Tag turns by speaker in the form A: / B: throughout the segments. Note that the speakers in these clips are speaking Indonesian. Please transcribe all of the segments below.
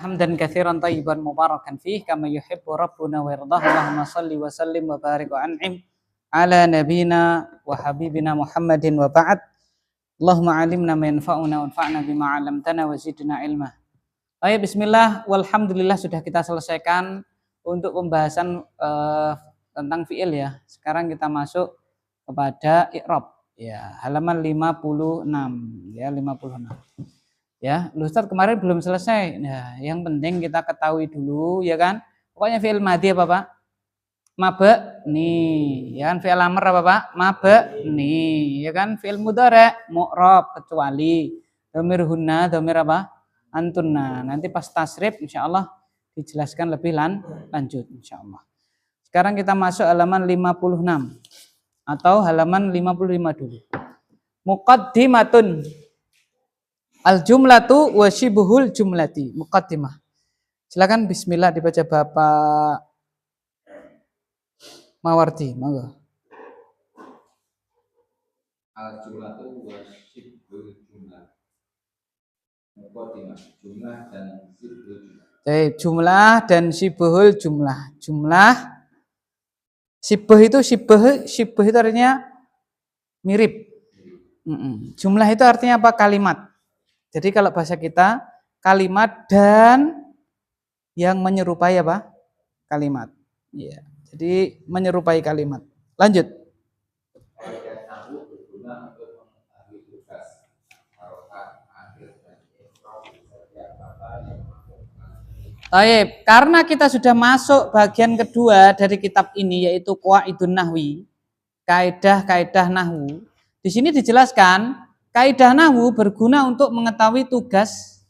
A: hamdan katsiran thayyiban mubarakan fih kama yuhibbu rabbuna wa yardah. Allahumma shalli wa sallim wa barik wa an'im ala nabiyyina wa habibina Muhammadin wa ba'd. Allahumma alimna ma yanfa'una wanfa'na bima 'allamtana wa zidna ilma. Baik, bismillah, walhamdulillah sudah kita selesaikan untuk pembahasan tentang fi'il ya. Sekarang kita masuk kepada i'rab. Ya, halaman 56 ya, 56. Ya, Ustaz kemarin belum selesai. Nah, yang penting kita ketahui dulu ya kan. Pokoknya fi'il madhi apa, Pak? Mabni, ya kan? Fi'il amr apa, Pak? Mabni, ya kan? Fi'il mudhari' mu'rab kecuali dhamir hunna, dhamir apa? Antunna. Nanti pas tasrif insyaallah dijelaskan lebih lanjut insyaallah. Sekarang kita masuk halaman 56 atau halaman 55 dulu. Muqaddimatun al-jumlatu wa syibhul jumlati. Muqaddimah. Silakan bismillah dibaca Bapak Mawardi, monggo.
B: Al-jumlatu wa syibhul jumlah. Muqaddimah, jumlah dan syibhul jumlah.
A: Jumlah dan syibhul jumlah. Jumlah syibh itu syibh itu artinya mirip. Jumlah itu artinya apa? Kalimat. Jadi kalau bahasa kita kalimat dan yang menyerupai apa? Kalimat. Ya. Jadi menyerupai kalimat. Lanjut. Baik, karena kita sudah masuk bagian kedua dari kitab ini yaitu Qawaidun Nahwi, kaidah-kaidah nahwu. Di sini dijelaskan kaidah nahwu berguna untuk mengetahui tugas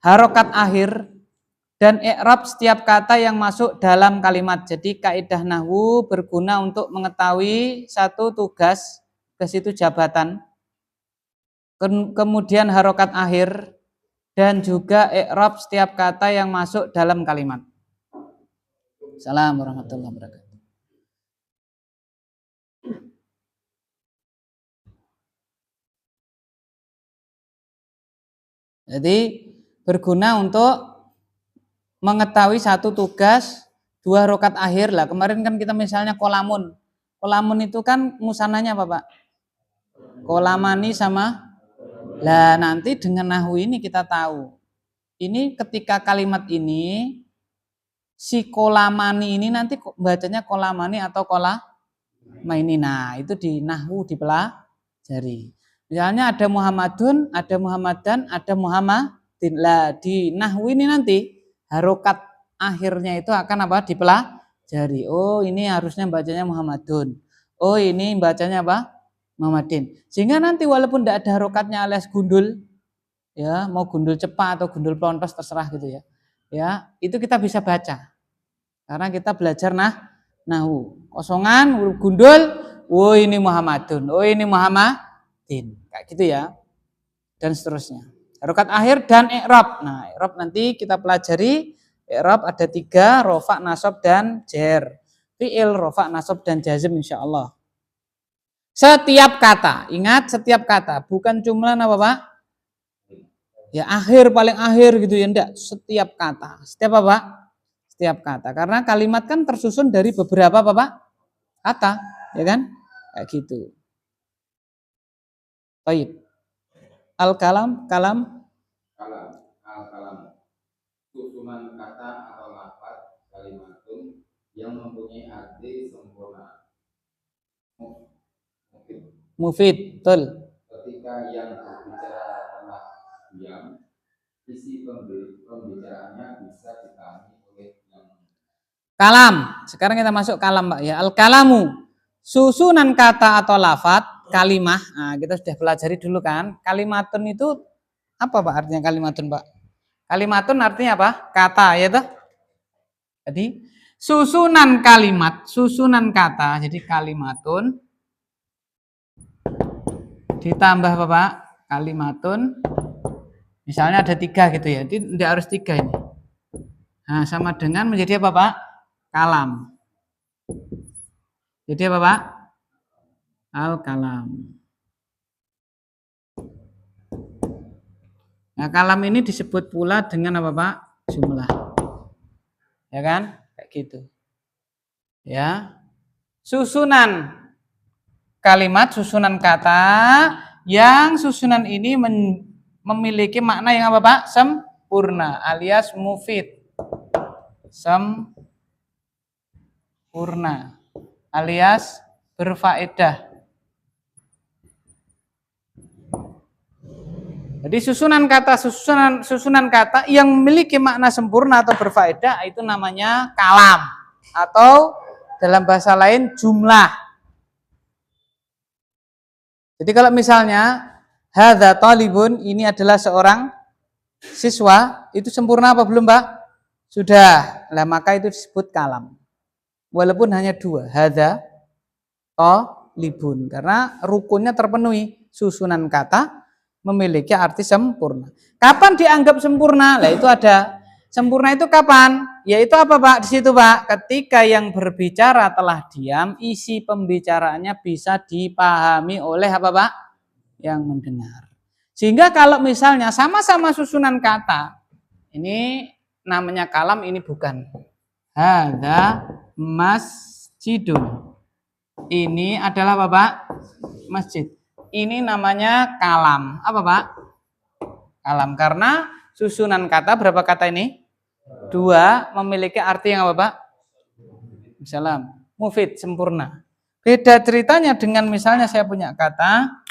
A: harokat akhir dan i'rab setiap kata yang masuk dalam kalimat. Jadi kaidah nahwu berguna untuk mengetahui satu tugas itu jabatan, kemudian harokat akhir dan juga i'rab setiap kata yang masuk dalam kalimat. Assalamualaikum warahmatullahi wabarakatuh. Jadi berguna untuk mengetahui satu tugas dua rokat akhir lah. Kemarin kan kita misalnya kolamun. Kolamun itu kan musananya apa, Pak? Kolamani sama. Lah nanti dengan nahwu ini kita tahu. Ini ketika kalimat ini si kolamani ini nanti bacanya kolamani atau kolamaini. Nah, itu di nahwu dipelajari. Misalnya ada Muhammadun, ada Muhammadan, ada Muhammadin. Lah di nahwu ini nanti harokat akhirnya itu akan apa? Dipelajari. Oh, ini harusnya bacanya Muhammadun. Oh, ini bacanya apa? Muhammadin. Sehingga nanti walaupun tidak ada harokatnya alias gundul, ya mau gundul cepat atau gundul plontos terserah gitu ya. Ya, itu kita bisa baca. Karena kita belajar nahwu. Kosongan, huruf gundul, oh ini Muhammadun, oh ini Muhammadin. Kayak gitu ya. Dan seterusnya. Harokat akhir dan i'rab. Nah, i'rab nanti kita pelajari. I'rab ada 3, rofa, nasab, dan jer. Fi'il, rofa, nasab, dan jazm insyaallah. Setiap kata, ingat setiap kata, bukan jumlah apa, Pak? Ya akhir, paling akhir gitu ya, enggak. Setiap kata. Setiap apa? Setiap kata. Karena kalimat kan tersusun dari beberapa apa, Pak? Kata, ya kan? Kayak gitu. Baik. Al-kalam, kalam.
B: Al-kalam. Susunan kata atau lafaz kalimatun yang mempunyai arti sempurna.
A: Mufid, betul.
B: Ketika yang berbicara telah diam, isi pembicaraannya bisa dipahami oleh yang.
A: Kalam. Sekarang kita masuk kalam, Pak ya. Al-kalamu. Susunan kata atau lafaz kalimah. Nah, kita sudah pelajari dulu kan. Kalimatun itu apa, Pak? Artinya kalimatun, Pak? Kalimatun artinya apa? Kata, ya toh? Jadi susunan kalimat, susunan kata. Jadi kalimatun ditambah apa, Pak? Kalimatun. Misalnya ada 3 gitu ya. Jadi tidak harus 3 ini. Nah, sama dengan menjadi apa, Pak? Kalam. Jadi apa, Pak? Al-kalam. Nah, kalam ini disebut pula dengan apa, Pak? Jumlah. Ya kan? Kayak gitu. Ya. Susunan kalimat, susunan kata yang susunan ini memiliki makna yang apa, Pak? Sempurna alias mufid. Sempurna alias berfaedah. Jadi susunan kata yang memiliki makna sempurna atau berfaedah itu namanya kalam atau dalam bahasa lain jumlah. Jadi kalau misalnya hadza talibun, ini adalah seorang siswa, itu sempurna apa belum, Pak? Sudah. Lah maka itu disebut kalam. Walaupun hanya dua, hadza talibun, karena rukunnya terpenuhi, susunan kata memiliki arti sempurna. Kapan dianggap sempurna? Lah itu ada. Sempurna itu kapan? Yaitu apa, Pak? Di situ, Pak, ketika yang berbicara telah diam, isi pembicaraannya bisa dipahami oleh apa, Pak? Yang mendengar. Sehingga kalau misalnya sama-sama susunan kata, ini namanya kalam, ini bukan. Hadza masjidun. Ini adalah apa, Pak? Masjid. Ini namanya kalam. Apa, Pak? Kalam. Karena susunan kata, berapa kata ini? Dua, memiliki arti yang apa, Pak? Salam. Mufid, sempurna. Beda ceritanya dengan misalnya saya punya kata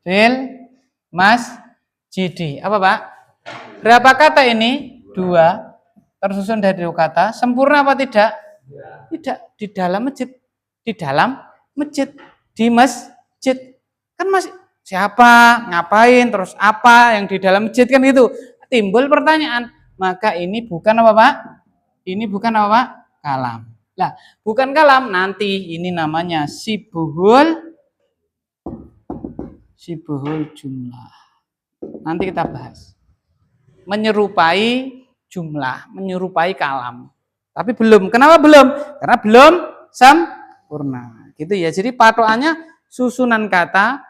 A: fil masjidi. Apa, Pak? Berapa kata ini? Dua. Tersusun dari dua kata. Sempurna apa tidak? Tidak. Di dalam masjid. Di dalam masjid, di masjid, kan masih siapa, ngapain, terus apa yang di dalam masjid, kan gitu. Timbul pertanyaan, maka ini bukan apa, Pak? Ini bukan apa, Pak? Kalam. Lah, bukan kalam, nanti ini namanya sibuhul jumlah. Nanti kita bahas. Menyerupai jumlah, menyerupai kalam. Tapi belum. Kenapa belum? Karena belum sempurna. Gitu ya. Jadi patokannya susunan kata,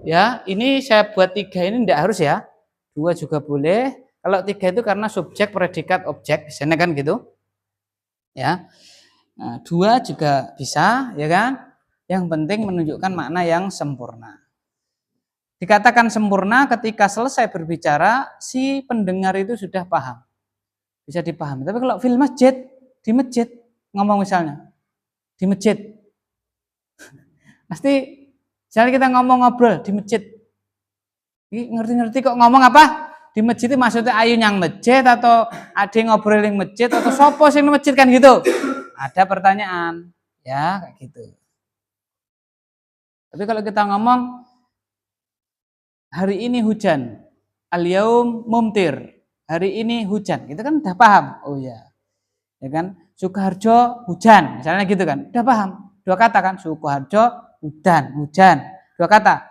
A: ya, ini saya buat 3 ini tidak harus ya. 2 juga boleh. Kalau 3 itu karena subjek, predikat, objek, biasanya kan gitu. Ya. Nah, 2 juga bisa, ya kan? Yang penting menunjukkan makna yang sempurna. Dikatakan sempurna ketika selesai berbicara, si pendengar itu sudah paham. Bisa dipahami. Tapi kalau fil masjid, di masjid, ngomong misalnya, di masjid. Pasti, misalnya kita ngobrol di masjid. Ini ngerti-ngerti kok ngomong apa? Di masjid itu maksudnya ayu yang masjid, atau ada yang ngobrol yang masjid, atau sopo sing masjid, kan gitu. Ada pertanyaan. Ya, kayak gitu. Tapi kalau kita ngomong, hari ini hujan, al-yaum mumtir, hari ini hujan, kita kan udah paham. Oh ya, ya kan, Sukoharjo hujan, misalnya gitu kan, udah paham. 2 kata kan, Sukoharjo hujan, 2 kata.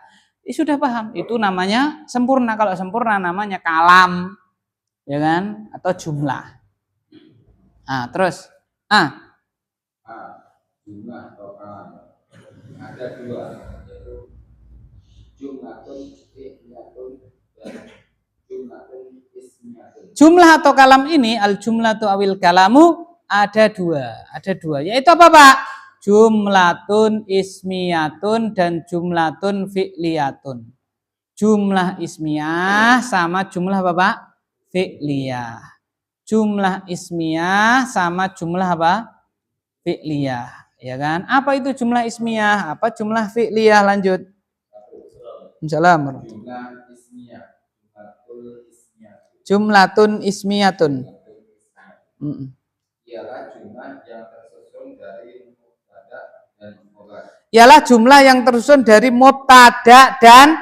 A: Sudah paham, itu namanya sempurna. Kalau sempurna namanya kalam, ya kan, atau jumlah. Nah, terus
B: jumlah atau kalam. Ada 2, yaitu jumlatun fi'liyatun dan jumlatun ismiyatun.
A: Jumlah atau kalam ini, al jumlatu awil kalamu, ada 2, yaitu apa, Pak? Jumlatun ismiyatun dan jumlatun fi'liyatun. Jumlah ismiyah sama jumlah apa, Pak? Fi'liyah. Jumlah ismiyah sama jumlah apa? Fi'liyah, ya kan? Apa itu jumlah ismiyah? Apa jumlah fi'liyah? Lanjut. Assalamualaikum.
B: Jumlah ismiyah,
A: jumlatun ismiyatun.
B: Ialah jumlah yang tersusun dari mubtada dan khobar.
A: Ialah jumlah yang tersusun dari mubtada dan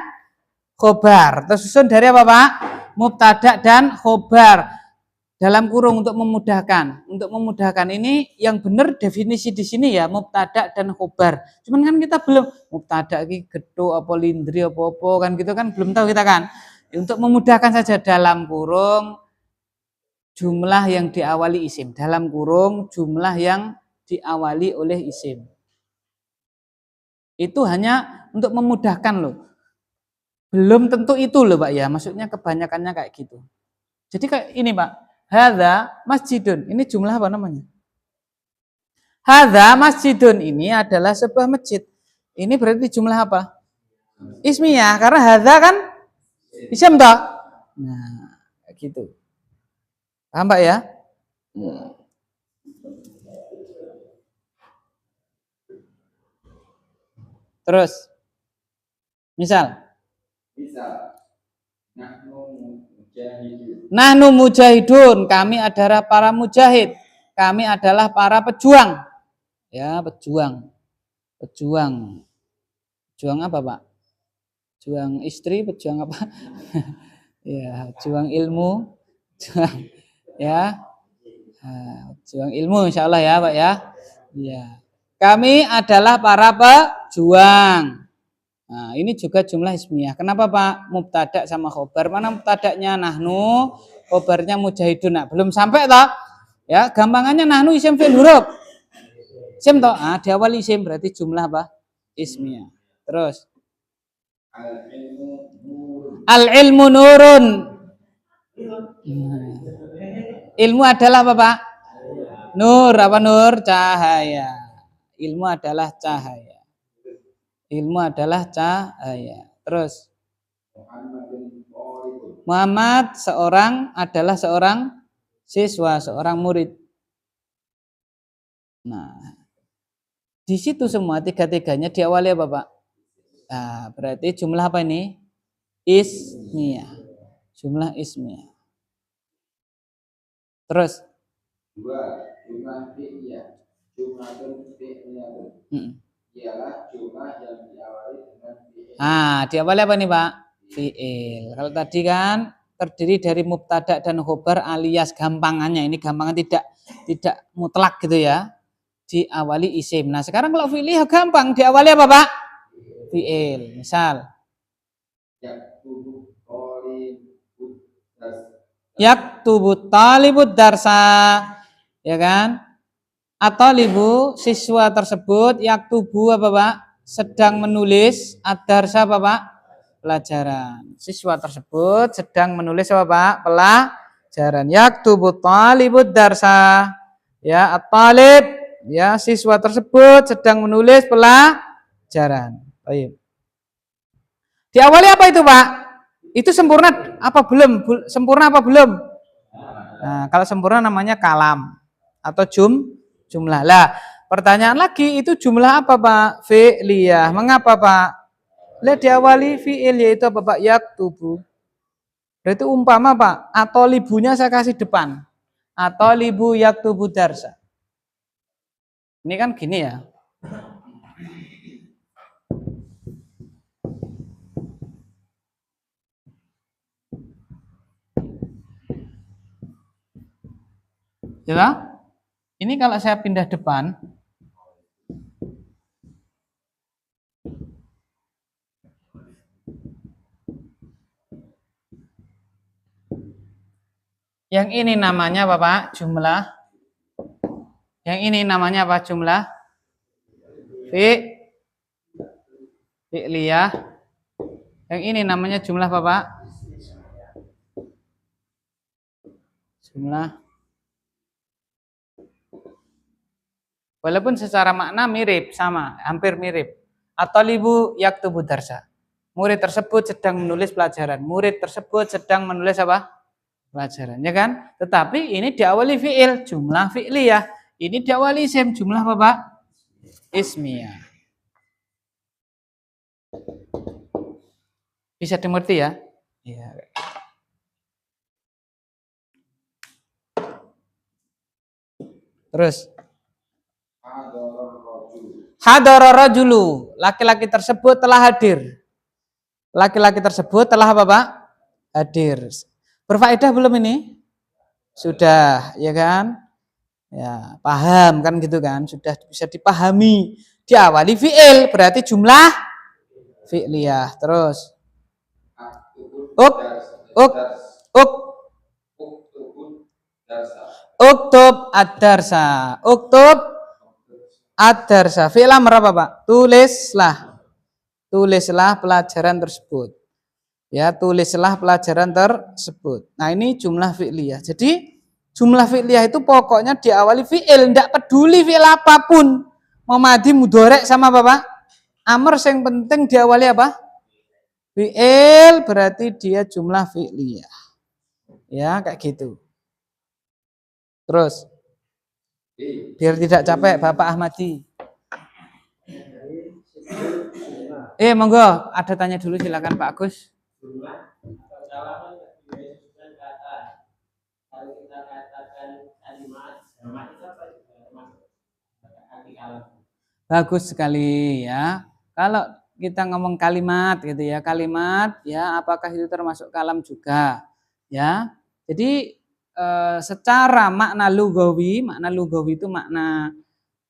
A: khobar. Tersusun dari apa, Pak? Mubtada dan khobar. Dalam kurung untuk memudahkan. Untuk memudahkan ini yang benar definisi di sini ya, mubtada dan khobar. Cuman kan kita belum mubtada iki gedho apa lindri apa-apa kan gitu kan belum tahu kita kan. Untuk memudahkan saja, dalam kurung jumlah yang diawali isim, dalam kurung jumlah yang diawali oleh isim. Itu hanya untuk memudahkan loh. Belum tentu itu loh Pak ya, maksudnya kebanyakannya kayak gitu. Jadi kayak ini Pak, hadza masjidun, ini jumlah apa namanya? Hadza masjidun, ini adalah sebuah masjid. Ini berarti jumlah apa? Ismiyah, karena hadza kan isim toh. Nah, kayak gitu. Paham Pak ya? Terus, misal,
B: Bisa.
A: nahnu mujahidun, kami adalah para mujahid, kami adalah para pejuang. Ya, pejuang. Pejuang. Pejuang apa, Pak? Pejuang istri, pejuang apa? Ya, pejuang ilmu, pejuang ya. Pejuang ilmu insya Allah ya, Pak ya. Ya. Kami adalah para pejuang. Nah, ini juga jumlah ismiyah. Kenapa Pak? Mubtada sama khobar. Mana mubtadanya nahnu, khobarnya mujahidun. Nah, belum sampai toh. Ya, gampangannya nahnu isim fi'il huruf. Isim toh. Ah, diawali isim berarti jumlah apa? Ismiyah. Terus al-ilmu nurun. Ilmu adalah apa, Pak? Nur, apa nur? Cahaya. Ilmu adalah cahaya. Ilmu adalah cahaya. Terus Muhammad adalah seorang siswa, seorang murid. Nah, di situ semua tiga-tiganya diawali apa, Pak? Nah, berarti jumlah apa ini? Ismiyah. Jumlah ismiyah. Terus
B: jumlah fi'liyah. Jumlah fi'liyah. Ialah jumlah yang diawali dengan fi'il.
A: Diawali apa nih Pak? Fi'il. Kalau tadi kan terdiri dari mubtada dan khobar alias gampangannya. Ini gampangan tidak mutlak gitu ya. Diawali isim. Nah sekarang kalau fi'il gampang. Diawali apa Pak? Fi'il. Misal. Yaktubu talibud darsa. Ya kan? At-talibu siswa tersebut yaktubu apa Pak? Sedang menulis ad-darsa apa Pak? Pelajaran. Siswa tersebut sedang menulis apa Pak? Pelajaran. Yaktubu talibud darsa. Ya, at-talib ya siswa tersebut sedang menulis pelajaran. Baik. Diawali apa itu Pak? Itu sempurna apa belum? Sempurna apa belum? Nah, kalau sempurna namanya kalam atau jumlah. Lah, pertanyaan lagi itu jumlah apa Pak? Fi'liyah. Mengapa Pak? Lah diawali fi'il yaitu apa Pak? Yaktubu. Berarti umpama Pak, atau libunya saya kasih depan. Atau libu yaktubu darsa. Ini kan gini ya. Ya, ini kalau saya pindah depan, yang ini namanya apa Pak? Jumlah. Yang ini namanya apa? Jumlah. Fi'liyah. Yang ini namanya jumlah apa Pak? Jumlah. Walaupun secara makna mirip, sama, hampir mirip. At-talibu yaktubu darsa. Murid tersebut sedang menulis pelajaran. Murid tersebut sedang menulis apa? Pelajaran, ya kan? Tetapi ini diawali fi'il, jumlah fi'liyah. Ini diawali isim, jumlah apa, Pak? Ismiyah. Bisa dimengerti ya? Iya. Terus hadara rajulu, laki-laki tersebut telah hadir. Laki-laki tersebut telah apa, Pak? Hadir. Berfaedah belum ini? Sudah, ya kan? Ya, paham kan gitu kan? Sudah bisa dipahami. Diawali fi'il, berarti jumlah fi'liyah. Terus uktub ad-darsa. Uktub ad-darsa. Fi'il amr apa, Pak? Tulislah. Tulislah pelajaran tersebut. Ya, tulislah pelajaran tersebut. Nah, ini jumlah fi'liyah. Jadi jumlah fi'liyah itu pokoknya diawali fi'il, tidak peduli fi'il apapun. Mau madi mudorek sama apa, Pak? Amr yang penting diawali apa? Fi'il, berarti dia jumlah fi'liyah. Ya, kayak gitu. Terus biar tidak capek Bapak Ahmadi. Monggo, ada tanya dulu silakan Pak Agus. Bagus sekali ya. Kalau kita ngomong kalimat gitu ya, kalimat ya apakah itu termasuk kalam juga? Ya. Jadi secara makna lugawi itu makna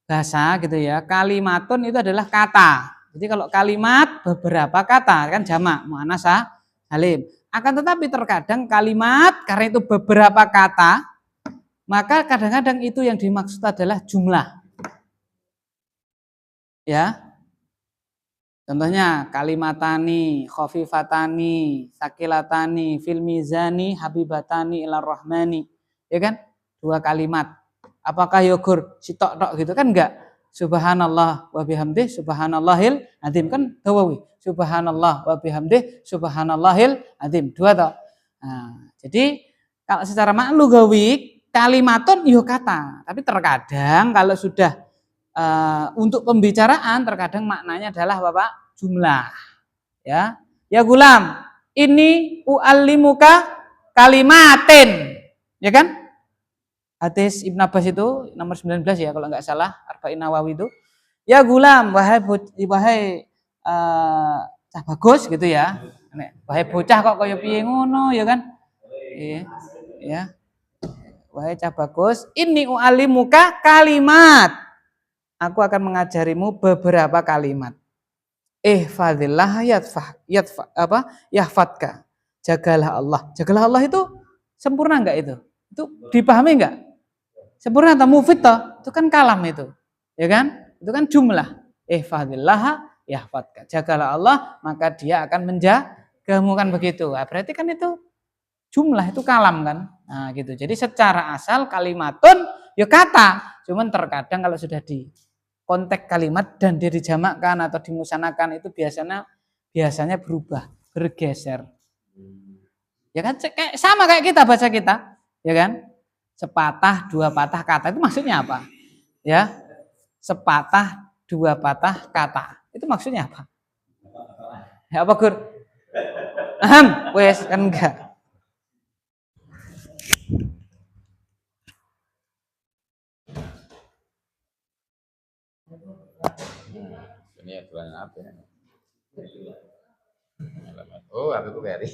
A: bahasa gitu ya. Kalimatun itu adalah kata. Jadi kalau kalimat beberapa kata kan jamak muannats salim. Akan tetapi terkadang kalimat karena itu beberapa kata, maka kadang-kadang itu yang dimaksud adalah jumlah. Ya. Contohnya kalimatani, khafifatani, sakilatani, fil mizani, habibatani ilar rahmani. Ya kan? Dua kalimat. Apakah yogur sitok-tok gitu kan enggak? Subhanallah wa bihamdih subhanallahil azim kan dawawi. Subhanallah wa bihamdih subhanallahil azim. Dua toh. Nah, jadi kalau secara maklugawi kalimatun yo kata, tapi terkadang kalau sudah untuk pembicaraan terkadang maknanya adalah Bapak jumlah. Ya gulam, ini u'allimuka kalimatin. Ya kan? Hadis Ibn Abbas itu nomor 19 ya kalau nggak salah, Arba'in Nawawi itu. Ya gulam, wahai cah bagus gitu ya. Wahai bocah kok kaya piye ngono ya kan? Iya. Ya. Wahai cah bagus, ini u'allimuka kalimat. Aku akan mengajarimu beberapa kalimat. Ihfadillah yahfadka. Jagalah Allah. Jagalah Allah itu sempurna enggak itu? Itu dipahami enggak? Sempurna atau mufid toh? Itu kan kalam itu. Ya kan? Itu kan jumlah. Ihfadillah yahfadka. Jagalah Allah, maka dia akan menjagamu kan begitu. Nah, berarti kan itu jumlah itu kalam kan? Nah, gitu. Jadi secara asal kalimatun ya kata, cuman terkadang kalau sudah di konteks kalimat dan dia dijamakkan atau dimusanakan itu biasanya berubah, bergeser. Ya kan sama kayak kita baca kita, ya kan? Sepatah dua patah kata itu maksudnya apa? Ya. Sepatah dua patah kata. Itu maksudnya apa? Ya apa, Gur? Wes kan enggak.
B: Ini aturan apa ya? Oh, aku Ferry.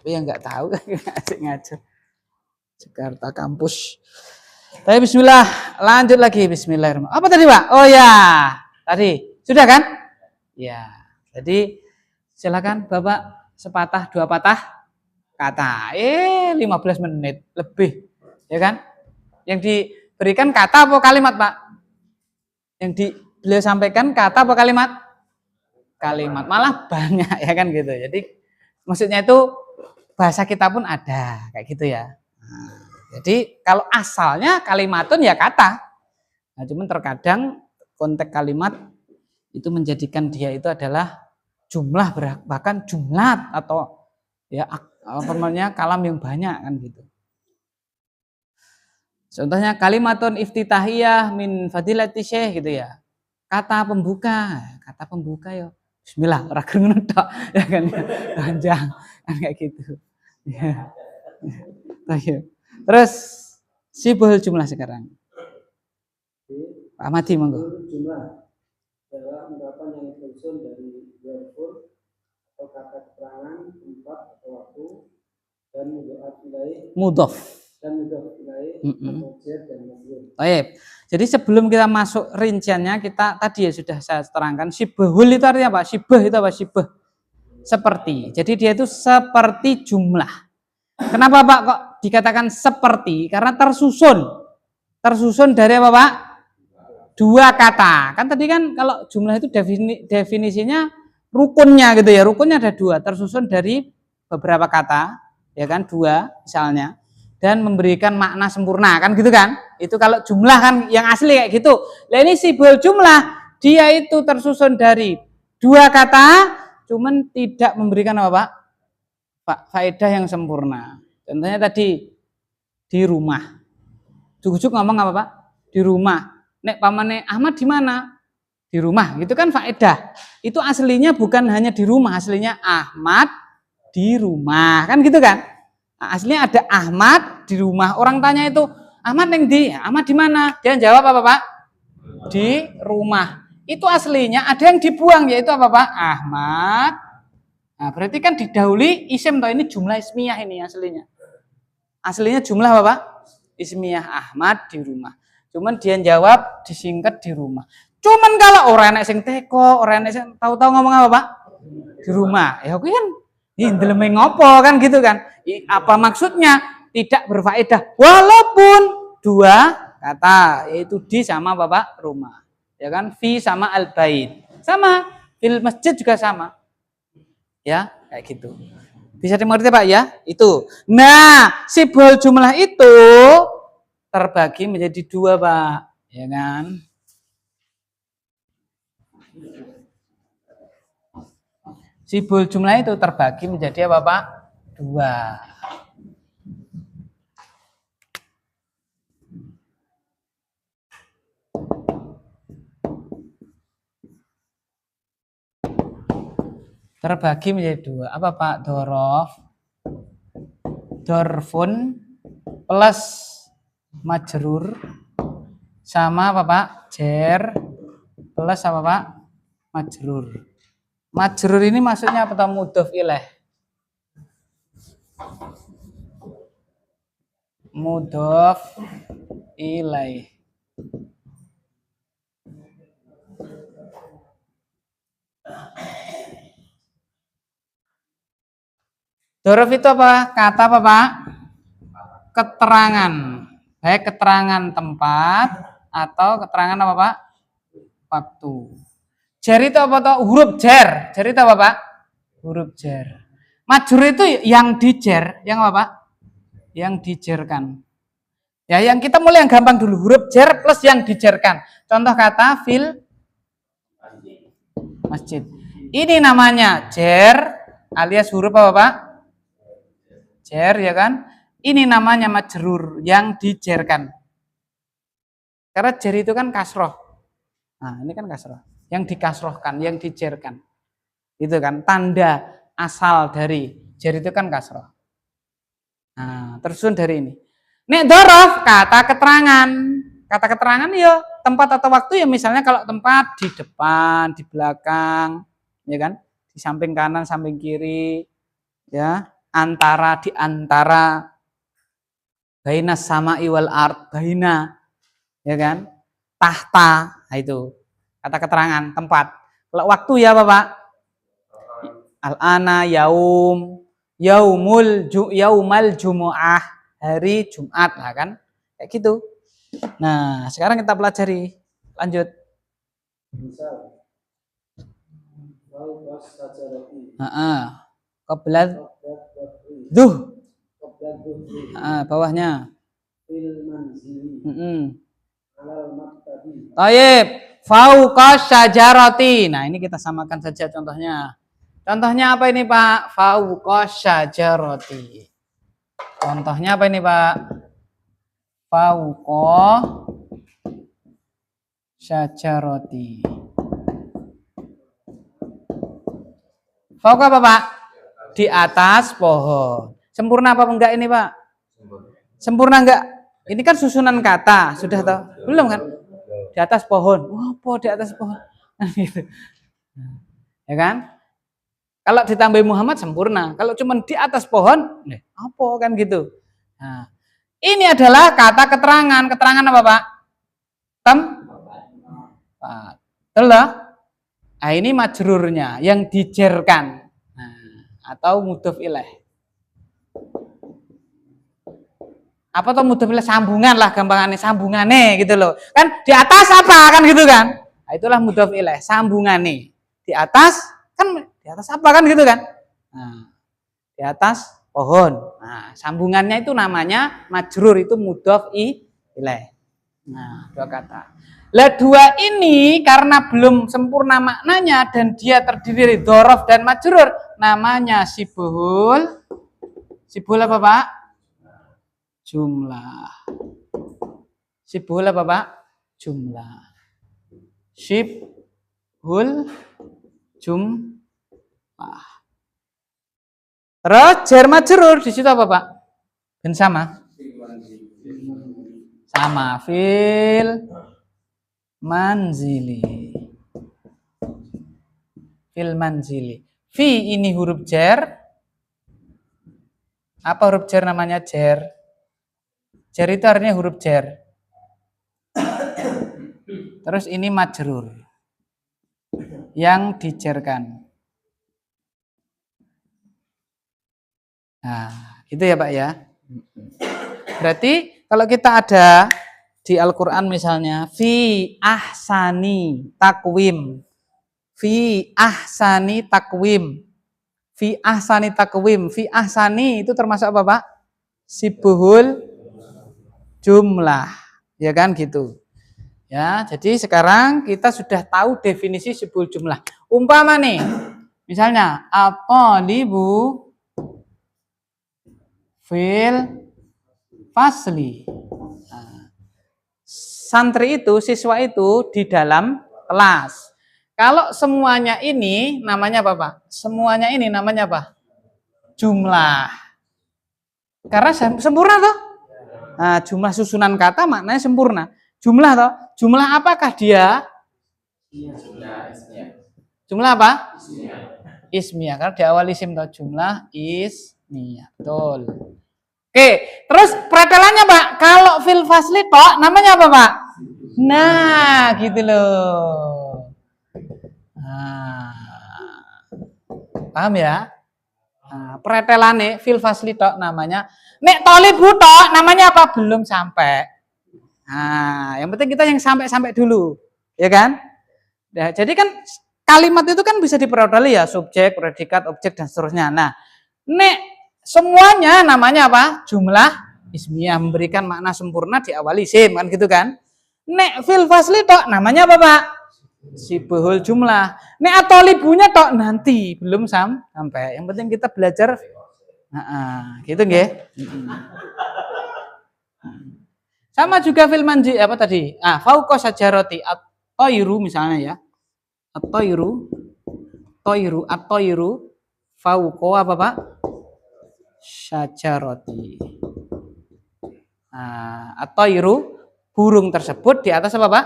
A: Tapi yang nggak tahu asik ngajar Jakarta kampus. Tapi Bismillah, lanjut lagi Bismillahirrahmanirrahim. Apa tadi Pak? Oh ya, tadi sudah kan? Ya, jadi Silakan Bapak, sepatah dua patah kata. 15 menit lebih, ya kan? Yang diberikan kata apa kalimat, Pak? Yang beliau sampaikan kata apa kalimat? Kalimat. Malah banyak, ya kan gitu. Jadi maksudnya itu bahasa kita pun ada kayak gitu ya. Nah, jadi kalau asalnya kalimatun ya kata. Nah, cuman terkadang konteks kalimat itu menjadikan dia itu adalah jumlah, bahkan jumlah atau ya apa namanya kalam yang banyak kan gitu. Contohnya kalimatun iftitahiyah min fadilati syekh gitu ya. Kata pembuka ya. Bismillah, ora ngono tok ya kan. Panjang kan kayak gitu. Ya. Terus sibul jumlah sekarang. Pak Ahmadi monggo.
C: Jumlah adalah ungkapan yang tersusun dari verbal atau kata keterangan, tempat atau waktu, dan mudhof ilaih atau jar dan majrur.
A: Baik. Jadi sebelum kita masuk rinciannya, kita tadi ya sudah saya terangkan sibahul itu artinya apa? Sibah itu apa? Sibah seperti. Jadi dia itu seperti jumlah. Kenapa Pak kok dikatakan seperti? Karena tersusun. Tersusun dari apa Pak? Dua kata. Kan tadi kan kalau jumlah itu definisinya rukunnya gitu ya. Rukunnya ada dua, tersusun dari beberapa kata, ya kan, dua misalnya, dan memberikan makna sempurna kan gitu kan. Itu kalau jumlah kan yang asli kayak gitu. Nah ini sibul jumlah, dia itu tersusun dari dua kata, cuman tidak memberikan apa Pak? Faedah yang sempurna. Contohnya tadi di rumah. Cukup ngomong apa Pak? Di rumah. Nek pamane Ahmad di mana? Di rumah. Itu kan faedah. Itu aslinya bukan hanya di rumah, aslinya Ahmad di rumah. Kan gitu kan? Nah, aslinya ada Ahmad di rumah. Orang tanya itu, Ahmad yang di? Ahmad di mana? Dia jawab apa Pak? Di rumah. Itu aslinya ada yang dibuang, yaitu apa Pak? Ahmad. Nah, berarti kan didahului isim toh, ini jumlah ismiyah ini aslinya. Aslinya jumlah apa Pak? Ismiyah Ahmad di rumah. Cuman dia jawab disingkat di rumah. Cuman kalau orang enak sing teko, orang enak sing tahu-tahu ngomong apa Pak? Di rumah. Ya aku kan ndeleme ngopo kan gitu kan. Apa maksudnya? Tidak berfaedah. Walaupun dua kata, yaitu di sama Bapak rumah. Ya kan? Fi sama al-bait. Sama. Fil masjid juga sama. Ya, kayak gitu. Bisa dimengerti Pak ya? Itu. Nah, sibul jumlah itu terbagi menjadi dua Pak, ya kan? Sibul jumlah itu terbagi menjadi apa Pak? Dua. Terbagi menjadi dua. Apa Pak? Dorof, dorfun plus majrur sama apa Pak? Jer plus apa Pak? Majrur. Majrur ini maksudnya apa? Mudhof ilaih. Mudhof ilaih. Dorof itu apa? Kata apa Pak? Keterangan. Baik keterangan tempat atau keterangan apa Pak? Waktu. Jar itu apa toh? Huruf jar. Jar itu apa Pak? Huruf jar. Majrur itu yang dijer, yang apa Pak? Yang dijerkan. Ya, yang kita mulai yang gampang dulu, huruf jar plus yang dijerkan. Contoh kata fil masjid. Ini namanya jar alias huruf apa Pak? Jar ya kan? Ini namanya majrur yang dijerkan. Karena jar itu kan kasroh. Nah, ini kan kasroh. Yang dikasrohkan, yang dijerkan. Itu kan tanda asal dari jar itu kan kasroh. Nah, tersusun dari ini. Nek dorof kata keterangan. Kata keterangan ya tempat atau waktu ya, misalnya kalau tempat di depan, di belakang, ya kan? Di samping kanan, samping kiri, ya, antara, di antara, baina sama iwal art, baina, ya kan? Tahta, nah itu kata keterangan tempat. Kalau waktu ya Bapak, Al-ana yaumal jumu'ah, hari Jumat lah kan. Kayak gitu. Nah, sekarang kita pelajari. Lanjut.
C: Misal fauqa sajarati
A: Heeh. Qabla
C: qabla
A: duh.
C: dhuhri
A: Bawahnya.
C: fil manzili alal maktabi.
A: Taib. Fauqa syajarati. Nah, ini kita samakan saja contohnya. Contohnya apa ini, Pak? Fauqa syajarati. Contohnya apa ini, Pak? Fauqa syajarati. Fauqa apa, Pak? Di atas pohon. Sempurna apa enggak ini, Pak? Sempurna enggak? Ini kan susunan kata, sudah tahu? Belum kan? Di atas pohon. Wah, apa di atas pohon? Gitu. Ya kan? Kalau ditambahi Muhammad sempurna. Kalau cuma di atas pohon, apa kan gitu. Nah, ini adalah kata keterangan. Keterangan apa, Pak? Tempat. Betul lah? Nah, ini majrurnya yang dijerkan. Nah, atau mudhof ilaih. Apa tuh mudhof ilaih? Sambungan lah gampangannya, sambungannya gitu loh. Kan di atas apa kan gitu kan? Nah, itulah mudhof ilaih, sambungannya. Di atas kan di atas apa kan gitu kan? Nah, di atas pohon. Nah, sambungannya itu namanya majrur, itu mudhof ilaih. Nah, dua kata. Lah dua ini karena belum sempurna maknanya dan dia terdiri dari dzaraf dan majrur, namanya sibhul. Sibhul apa, Pak? Jumlah. Sibhul apa, Pak? Jumlah. Sibhul jumlah. Terus jar majrur di situ apa, Pak? Dan sama. Sama fil manzili. Fil manzili. Fi ini huruf jar. Apa huruf jar namanya jar? Jar itu artinya huruf jar. Terus ini majrur. Yang dijarkan. Nah, itu ya, Pak ya. Berarti kalau kita ada di Al-Quran misalnya fi ahsani takwim, fi ahsani takwim, fi ahsani takwim, fi ahsani itu termasuk apa, Pak? Sibhul jumlah, ya kan gitu. Ya, jadi sekarang kita sudah tahu definisi sibhul jumlah. Umpama nih, misalnya at-thalibu fil fasli. Santri itu, siswa itu di dalam kelas. Kalau semuanya ini namanya apa, Pak? Semuanya ini namanya apa? Jumlah. Karena sempurna toh? Nah, jumlah susunan kata maknanya sempurna. Jumlah toh? Jumlah apakah dia? Jumlah apa? Ismiyah. Karena di awal isim toh, jumlah ismiyah. Betul. Oke, terus pretelannya, Pak, kalau fil fasli tok namanya apa, Pak? Nah, gitu loh. Nah, paham ya? Nah, pretelane fil fasli tok namanya. Nek thalibu tok namanya apa? Belum sampai. Nah, yang penting kita yang sampai dulu, ya kan? Nah, jadi kan kalimat itu kan bisa diperoleh ya, subjek, predikat, objek dan seterusnya. Nah, nek semuanya namanya apa? Jumlah ismiyah, memberikan makna sempurna di awal isim kan gitu kan. Nek fil fasli tok namanya apa, Pak? Sibhul jumlah. Nek at-thalibunya tok nanti belum sampai. Yang penting kita belajar gitu nggih. Sama juga fil manji apa tadi? Fauqa syajarati at-thayru misalnya ya. At-thayru fauqa apa, Pak? Syajarati. At-thayru burung tersebut di atas apa, Pak?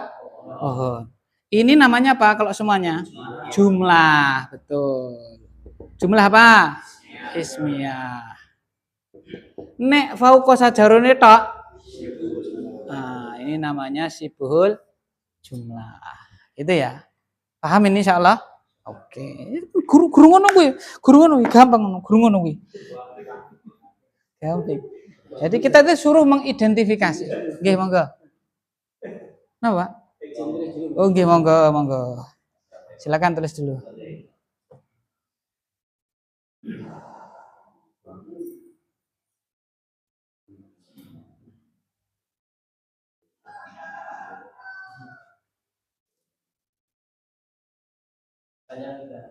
A: Pohon. Ini namanya apa kalau semuanya? Jumlah, betul. Jumlah apa? Ismiyah. Nek fauqa syajarone tok. Ini namanya sibhul jumlah. Itu ya. Paham ini insyaallah? Oke. Guru ngono kuwi gampang ngono, guru ngono kuwi. Gampang. Jadi kita itu suruh mengidentifikasi. Nggih, monggo. Napa? Oh, nggih, monggo. Silakan tulis dulu.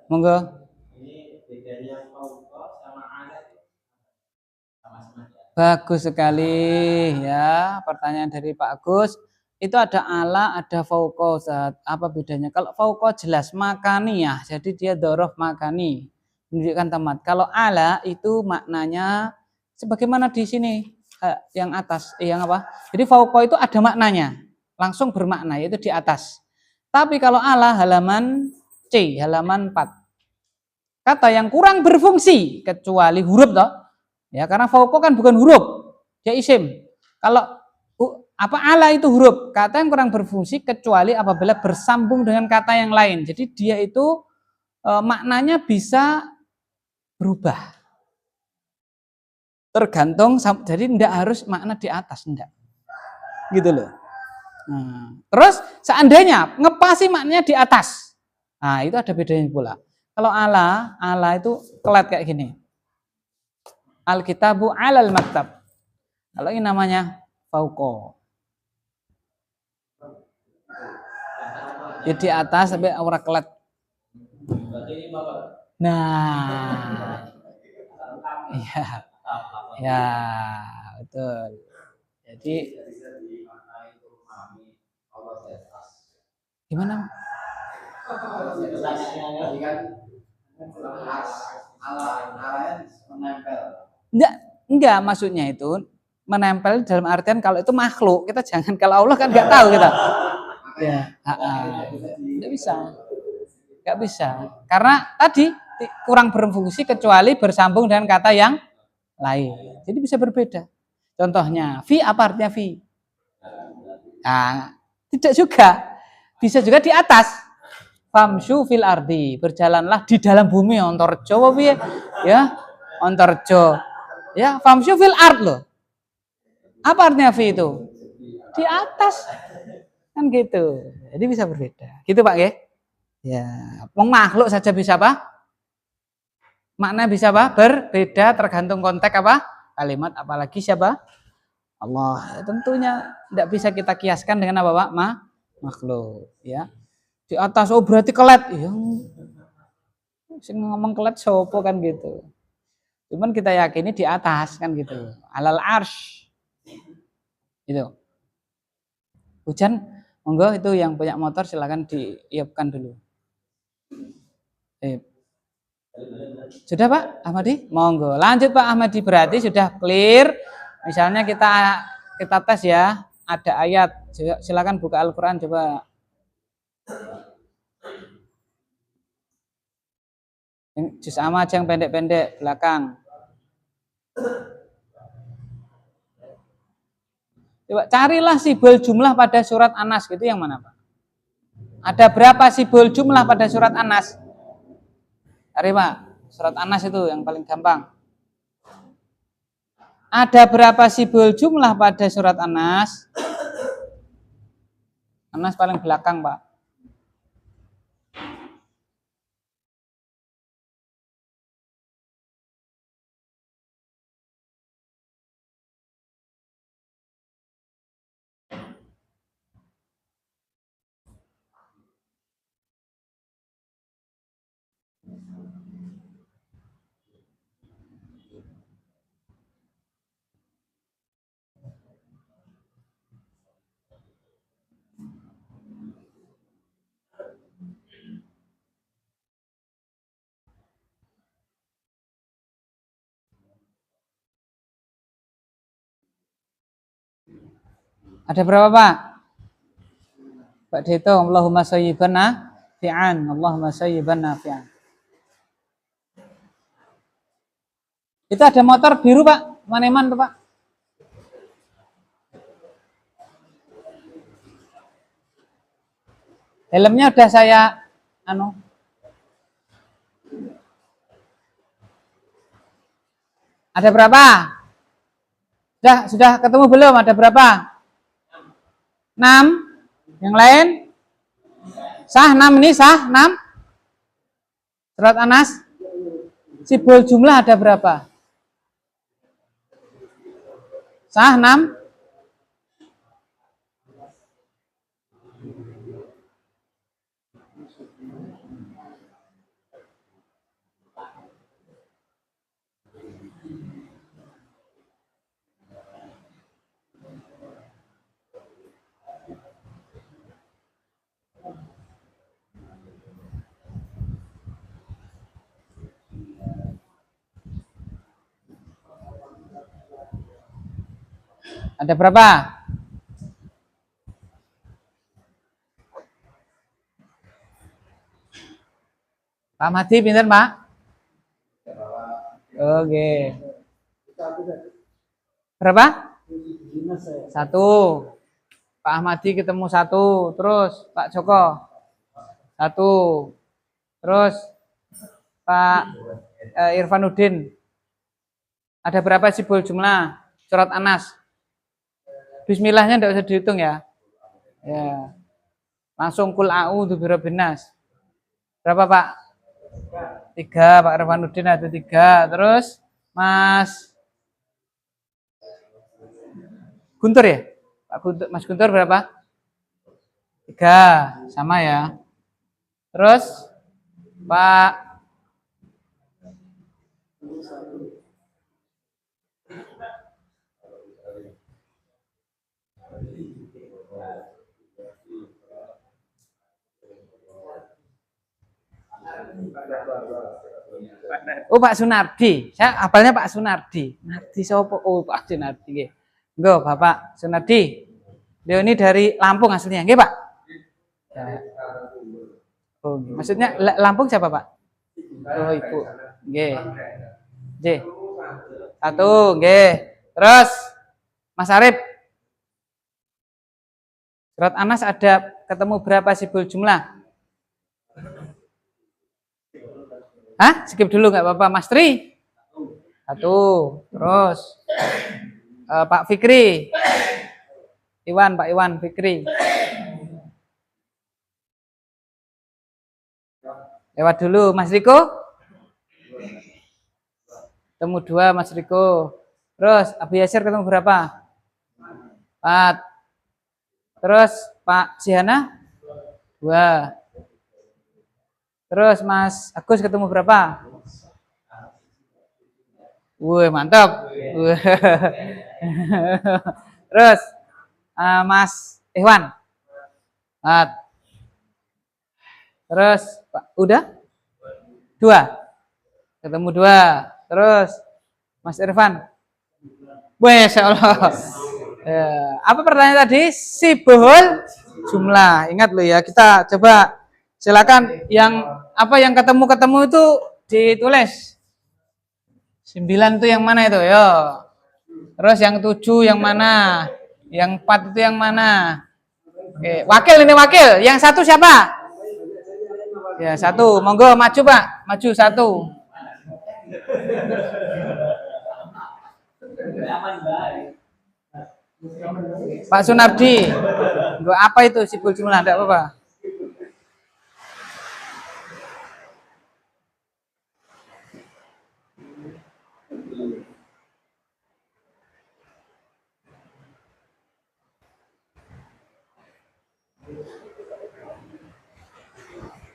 A: Monggo.
B: Ini bedanya fauqa sama ala sama-sama ya.
A: Bagus sekali ya, pertanyaan dari Pak Agus. Itu ada ala, ada fauqa, Ustaz. Apa bedanya? Kalau fauqa jelas makaniyah, jadi dia dzaraf makani, menunjukkan tempat. Kalau ala itu maknanya sebagaimana di sini yang atas, yang apa? Jadi fauqa itu ada maknanya, langsung bermakna yaitu di atas. Tapi kalau ala halaman C, halaman 4. Kata yang kurang berfungsi kecuali huruf toh. Ya, karena fauqa kan bukan huruf, dia isim. Kalau apa ala itu huruf, kata yang kurang berfungsi kecuali apabila bersambung dengan kata yang lain. Jadi dia itu maknanya bisa berubah. Tergantung, jadi tidak harus makna di atas, enggak. Gitu loh. Nah, terus seandainya ngepasi maknanya di atas. Nah, itu ada bedanya pula. Kalau ala itu kelat kayak gini. Alkitabu alal maktab. Kalau ini namanya fauqa. Ya di atas sampai aura kelat. Nah. Iya. Ya, betul. Jadi gimana? Enggak, maksudnya itu menempel dalam artian kalau itu makhluk, kita jangan, kalau Allah kan nggak tahu kita. Ya, nggak bisa, karena tadi kurang berfungsi kecuali bersambung dengan kata yang lain, jadi bisa berbeda. Contohnya, fi apa artinya fi? Nah, tidak juga, bisa juga di atas. Famshu fil ardi, berjalanlah di dalam bumi. Ontorjo ya, ontorjo ya, famshu fil ard loh. Apa artinya fi itu? Di atas, kan gitu. Jadi bisa berbeda. Gitu Pak ya? Ya, makhluk saja bisa apa? Makna bisa apa? Berbeda tergantung konteks apa? Kalimat, apalagi siapa? Allah. Tentunya tidak bisa kita kiaskan dengan apa Pak? Makhluk, ya. Di atas, oh berarti kelet. Ya, ngomong kelet sopo kan gitu. Cuman kita yakini di atas kan gitu. Alal arsh. Itu. Hujan, monggo itu yang punya motor silakan diiupkan dulu. Sudah Pak Ahmadi? Monggo. Lanjut Pak Ahmadi, berarti sudah clear. Misalnya kita tes ya. Ada ayat. Silakan buka Al-Qur'an coba. Juz amma aja yang pendek-pendek belakang. Coba carilah simbol jumlah pada surat An-Nas, gitu yang mana Pak? Ada berapa simbol jumlah pada surat An-Nas? Cari Pak, surat An-Nas itu yang paling gampang. Ada berapa simbol jumlah pada surat An-Nas? An-Nas paling belakang Pak. Ada berapa Pak? Pak Dito, Allahumma sayyiban nafi'an, Allahumma sayyiban nafi'an. Itu ada motor biru Pak, Maneman tuh Pak. Helmnya udah saya Ada berapa? Sudah ketemu belum? Ada berapa? 6. Yang lain? Sah 6 ini sah 6. Surat Anas. Simbol jumlah ada berapa? Sah 6. Ada berapa? Pak Madi, pinter Pak? Oke. Berapa? 1. Pak Ahmadi ketemu 1. Terus Pak Joko 1. Terus Pak Irfanuddin. Ada berapa simbol jumlah surat Anas? Bismillahnya tidak usah dihitung ya. Ya. Langsung kul a'udzu birabbin nas. Berapa Pak? 3. Pak Irfanuddin ada 3. Terus Mas Guntur ya? Pak Guntur, Mas Guntur berapa? 3. Sama ya. Terus Pak Pak Sunardi. Saya hafalnya Pak Sunardi. Nardi sopo? Oh, Pak Sunardi. Nggih, Bapak Sunardi. Beliau ini dari Lampung aslinya, nggih, Pak? Ya. Oh, maksudnya Lampung siapa, Pak? Oh, Ibu. Nggih. Nggih. 1, nggih. Terus Mas Arif. Surat Anas ada ketemu berapa simbol jumlah? Hah? Skip dulu nggak apa-apa, Mas Tri? 1. Terus Pak Fikri. Pak Iwan Fikri. Lewat dulu, Mas Riko. Ketemu 2, Mas Riko. Terus Abu Yasir ketemu berapa? 4. Terus Pak Sihana 2. Terus Mas Agus ketemu berapa? Wih, mantap. Terus Mas Iwan 4. Terus udah 2. Ketemu 2. Terus Mas Irfan. Masya Allah. Apa pertanyaan tadi? Simbol jumlah. Ingat loh ya, kita coba silakan yang ketemu itu ditulis. 9 itu yang mana itu? Yo. Terus yang 7 yang mana? Yang 4 itu yang mana? Oke, wakil ini wakil. Yang 1 siapa? Ya, 1. Monggo maju, Pak. Maju 1. Pak Sunardi. Apa itu simbol jumlah? Enggak apa-apa.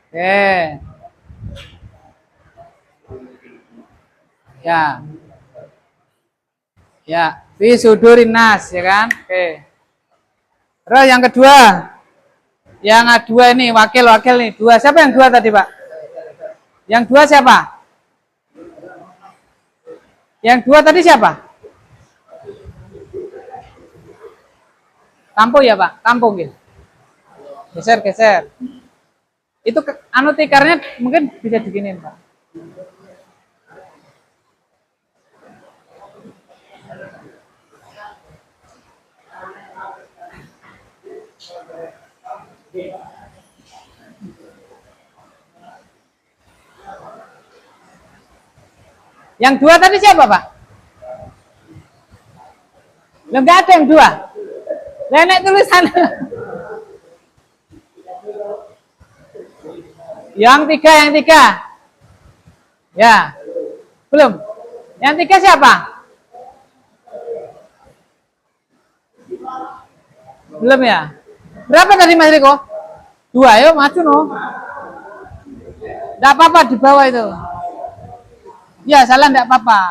A: Oke. Ya. Ya, fi sudurin nas, ya kan? Oke. Terus yang kedua. Yang kedua ini wakil-wakil nih. 2. Siapa yang 2 tadi, Pak? Yang 2 siapa? Yang 2 tadi siapa? Tampung ya, Pak? Tampung gitu. Geser. Itu tikarnya mungkin bisa diginin, Pak. Yang 2 tadi siapa, Pak? Lo nggak ada yang dua. Nenek tulisan. Yang tiga. Ya, belum. Yang tiga siapa? Belum ya? Berapa tadi Mas Riko? Dua, yuk maju no. Nggak apa-apa di bawah itu. Ya, salah nggak apa-apa.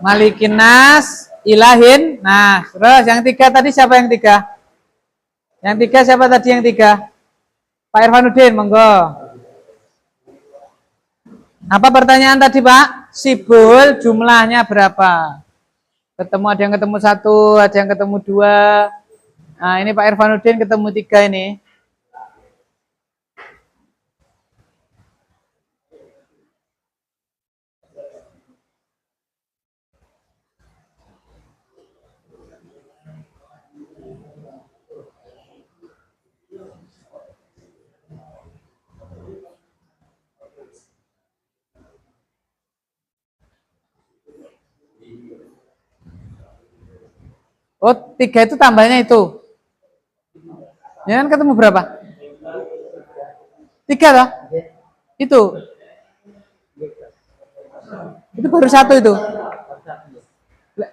A: Malikin nas, ilahin. Nah, terus yang tiga tadi siapa yang tiga? Yang tiga siapa tadi yang tiga? Pak Irfanuddin, monggo. Apa pertanyaan tadi Pak? Sibul jumlahnya berapa? Ada yang ketemu satu, ada yang ketemu dua. Nah, ini Pak Irfanuddin ketemu tiga ini. Oh, tiga itu tambahnya itu. Ya kan ketemu berapa? Tiga toh? Itu. Itu baru satu itu.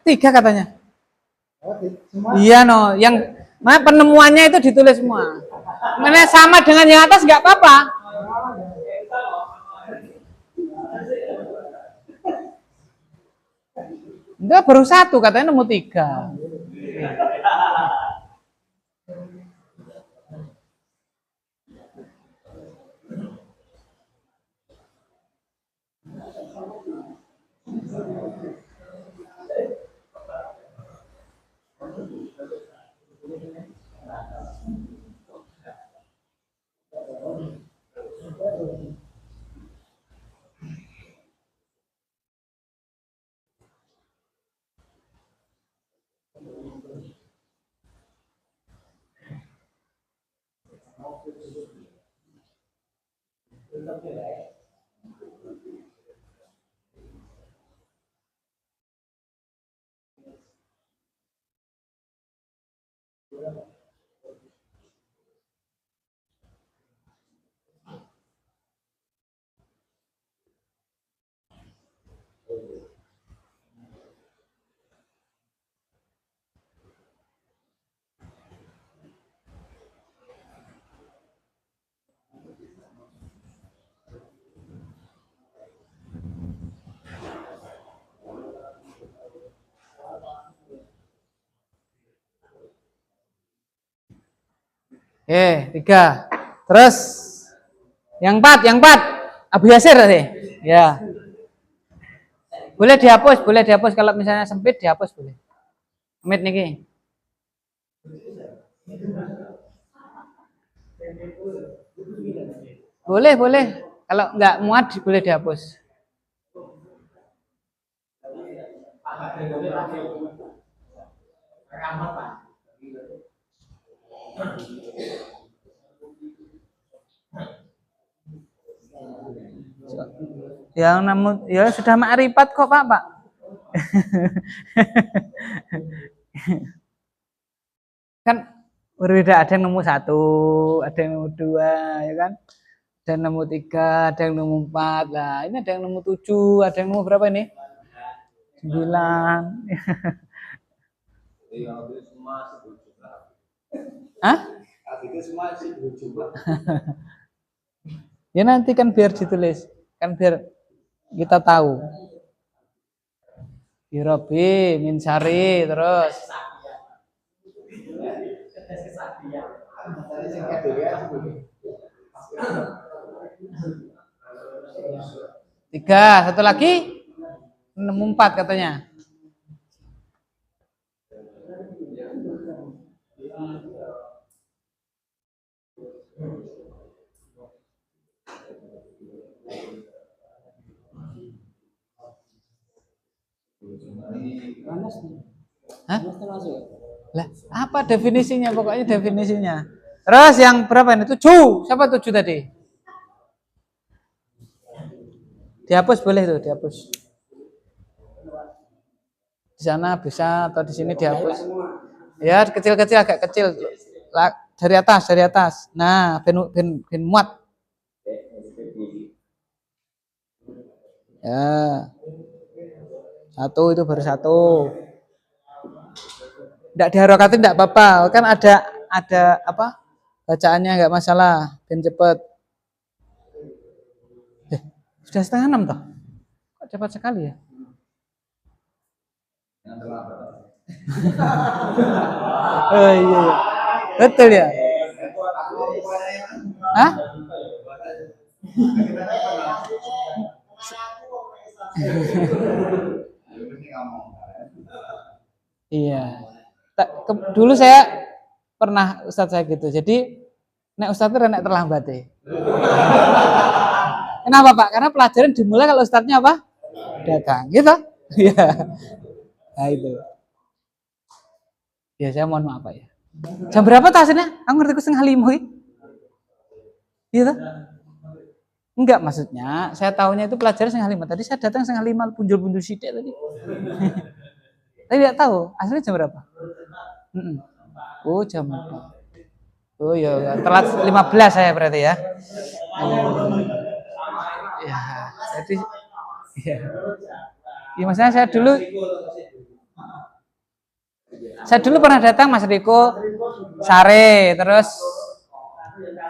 A: Tiga katanya. Iya no, yang mana penemuannya itu ditulis semua. Mana sama dengan yang atas nggak apa-apa. Enggak, baru satu katanya nemu tiga. Tiga. Terus yang empat. Abu Yasir tadi. Ya. Boleh dihapus kalau misalnya sempit dihapus boleh. Amit niki. Boleh. Kalau nggak muat boleh dihapus. Yang namun ya sudah makrifat kok Pak. Kan berbeda, ada yang nemu satu, ada yang nemu dua, ya kan? Ada yang nemu tiga, ada yang nemu empat. Lah ini ada yang nemu tujuh, ada yang nemu berapa ini? 9.
B: Iya, itu semua setuju lah.
A: Hah?
B: Itu semua setuju lah.
A: Ya nanti kan biar ditulis, kan biar kita tahu. Irobi, minsari, terus 3, satu lagi 4 katanya. Hah? Lah, apa definisinya? Pokoknya definisinya. Terus yang berapa ini? 7. Siapa 7 tadi? Dihapus boleh tuh, dihapus. Di sana bisa atau di sini dihapus. Ya, kecil-kecil, agak kecil. Dari atas, dari atas. Nah, ben muat. Ya. 1 itu baru 1. Enggak diharokatin enggak apa-apa. Kan ada apa? Bacaannya enggak masalah, ben cepet. Sudah 5:30 toh? Kok cepat sekali ya? Oh iya. Betul ya? Hah? Iya. Dulu saya pernah Ustadz saya gitu. Jadi nek Ustadz itu nek terlambat ya. Kenapa Pak? Karena pelajaran dimulai kalau Ustadznya apa? Datang, gitu. Iya. Nah itu. Ya saya mohon maaf Pak ya. Jam berapa tasnya? Aku ngerti 4:30. Gitu. Enggak maksudnya, saya tahunya itu pelajaran 4:30. Tadi saya datang 4:30 punjul-punjul sidik tadi. Tapi tidak tahu, aslinya jam berapa? Oh, jam 4. Oh ya, telat 15 saya berarti ya. Ya, jadi ya. Ya maksudnya saya dulu pernah datang Mas Riko sare, terus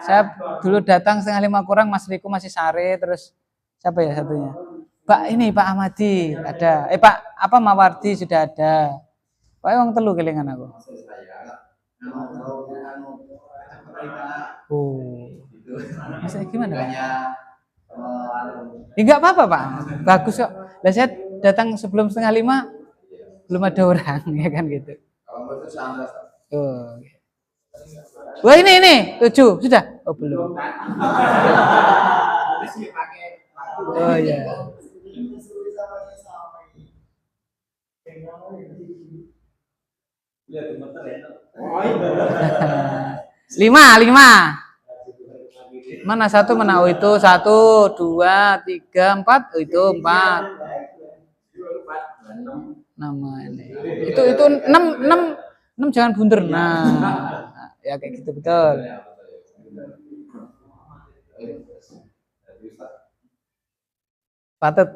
A: saya dulu datang 4:30 kurang, Mas Riko masih sare, terus siapa ya satunya? Pak Ahmadi ada, Pak apa Mawardi sudah ada. Pak Wong telu kelingan aku. Oh, masih gimana? Enggak apa-apa Pak, bagus kok. Lah saya datang sebelum 4:30 belum ada orang ya kan gitu. Oh. Wah ini 7 sudah? Oh belum. Oh iya. 5. Mana 1 mana? Oh itu 1, 2, 3, 4. Oh itu 4. Nama ini. Itu 6 jangan bunder. Nah, ya kayak gitu betul. Patut.